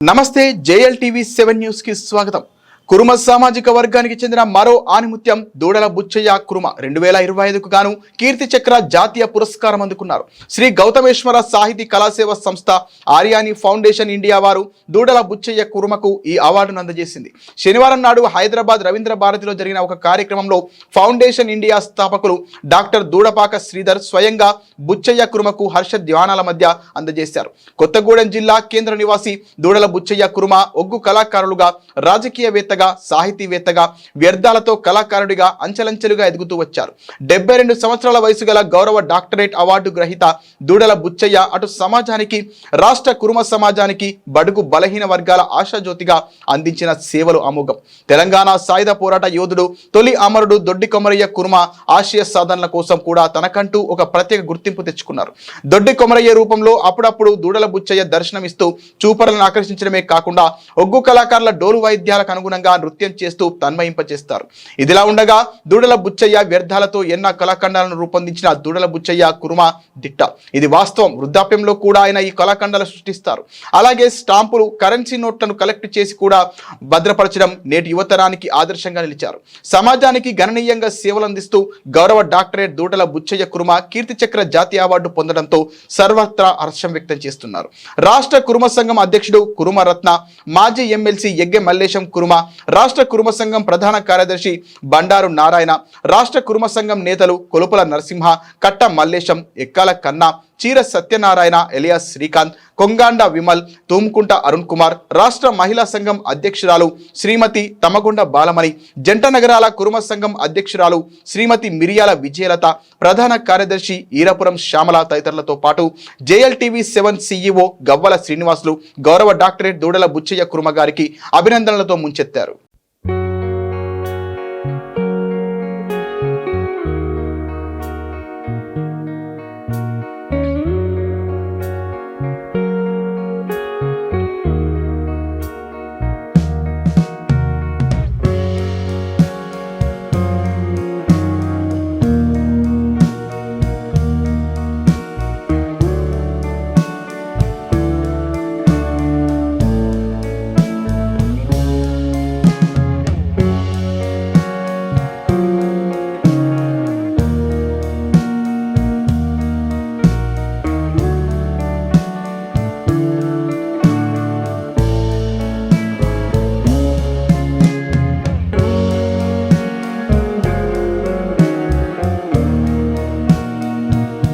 నమస్తే JLTV 7 news కి స్వాగతం. కురుమ సామాజిక వర్గానికి చెందిన మరో ఆనిముత్యం దూడల బుచ్చయ్య కురుమ 2025కు గాను కీర్తి చక్ర జాతీయ పురస్కారం అందుకున్నారు. శ్రీ గౌతమేశ్వర సాహితీ కళాసేవ సంస్థ ఆర్యాని ఫౌండేషన్ ఇండియా వారు దూడల బుచ్చయ్య కురుమకు ఈ అవార్డును అందజేసింది. శనివారం నాడు హైదరాబాద్ రవీంద్ర భారతిలో జరిగిన ఒక కార్యక్రమంలో ఫౌండేషన్ ఇండియా స్థాపకులు డాక్టర్ దూడపాక శ్రీధర్ స్వయంగా బుచ్చయ్య కురుమకు హర్ష ధ్వానాల మధ్య అందజేశారు. కొత్తగూడెం జిల్లా కేంద్ర నివాసి దూడల బుచ్చయ్య కురుమ ఒగ్గు కళాకారులుగా, రాజకీయవేత్తగా, సాహితీవేత్తగా, వ్యర్థాలతో కళాకారుడిగా అంచెలంచెలుగా ఎదుగుతూ వచ్చారు. 72 సంవత్సరాల వయసు గల గౌరవ డాక్టరేట్ అవార్డు గ్రహీత దూడల బుచ్చయ్య అటు సమాజానికి, రాష్ట్ర కురుమ సమాజానికి, బడుగు బలహీన వర్గాల ఆశాజ్యోతిగా అందించిన సేవలు అమోఘం. తెలంగాణ సాయుధ పోరాట యోధుడు, తొలి అమరుడు దొడ్డి కొమరయ్య కురుమ ఆశయ సాధనల కోసం కూడా తనకంటూ ఒక ప్రత్యేక గుర్తింపు తెచ్చుకున్నారు. దొడ్డి కొమరయ్య రూపంలో అప్పుడప్పుడు దూడల బుచ్చయ్య దర్శనమిస్తూ చూపరులను ఆకర్షించడమే కాకుండా ఒగ్గు కళాకారుల డోలు వాయిద్యాలకు అనుగుణంగా నృత్యం చేస్తూ తన్మయింపచేస్తారు. ఇదిలా ఉండగా దూడల బుచ్చయ్య వ్యర్థాలతో ఎన్నో కళాఖండాలను రూపొందించిన దూడల బుచ్చయ్య కురుమ దిట్ట. ఇది వాస్తవం. వృద్ధాప్యంలో కూడా ఆయన ఈ కళాఖండాలు సృష్టిస్తారు. అలాగే స్టాంపులు, కరెన్సీ నోట్లను కలెక్ట్ చేసి కూడా భద్రపరచడం నేటి యువతరానికి ఆదర్శంగా నిలిచారు. సమాజానికి గణనీయంగా సేవలు అందిస్తూ గౌరవ డాక్టరేట్ దూడల బుచ్చయ్య కురుమ కీర్తి చక్ర జాతీయ అవార్డు పొందడంతో సర్వత్రా హర్షం వ్యక్తం చేస్తున్నారు. రాష్ట్ర కురుమ సంఘం అధ్యక్షుడు కురుమ రత్న, మాజీ ఎమ్మెల్సీ ఎగ్గె మల్లేశం కురుమ, రాష్ట్ర కురుమ సంఘం ప్రధాన కార్యదర్శి బండారు నారాయణ, రాష్ట్ర కురుమ సంఘం నేతలు కొలుపుల నరసింహ, కట్ట మల్లేశం, ఎక్కాల కన్నా, చీర సత్యనారాయణ, ఎలియాస్ శ్రీకాంత్, కొంగాండ విమల్, తూముకుంట అరుణ్ కుమార్, రాష్ట్ర మహిళా సంఘం అధ్యక్షురాలు శ్రీమతి తమగుండ బాలమణి, జంట నగరాల కురుమ సంఘం అధ్యక్షురాలు శ్రీమతి మిరియాల విజయలత, ప్రధాన కార్యదర్శి ఈరపురం శ్యామల తదితరులతో పాటు జేఎల్టీవీ 7 CEO గవ్వల శ్రీనివాసులు గౌరవ డాక్టరేట్ దూడల బుచ్చయ్య కురుమ గారికి అభినందనలతో ముంచెత్తారు.